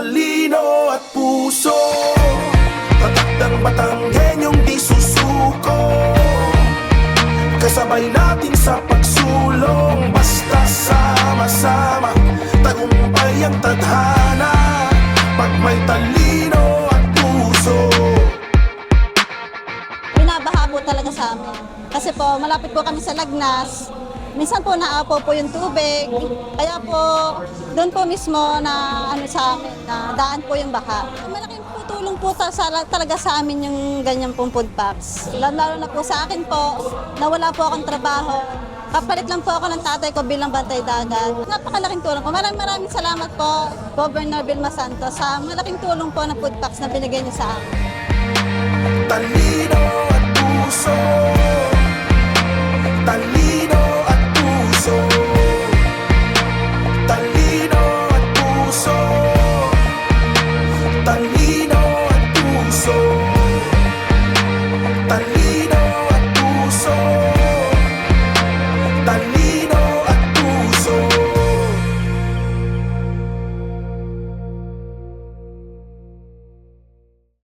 talino at puso, tatak ng Batanggenyong di susuko. Kasabay natin sa pagsulong, basta sama-sama, tagumpay ang tadhana, pag may talino at puso. Binabaha po talaga sa amin. Kasi po, malapit po kami sa Lagnas. Minsan po naapo po yung tubig. Kaya po, doon po mismo na sa amin, na daan po yung baha. Malaking po tulong po talaga sa amin yung ganyan pong food packs. Lalo na po sa akin po, nawala po akong trabaho. Kapalit lang po ako ng tatay ko bilang bantay dagat. Napakalaking tulong po. Maraming salamat po, Governor Vilma Santos, sa malaking tulong po ng food packs na binigay niyo sa akin. Talino at puso, talino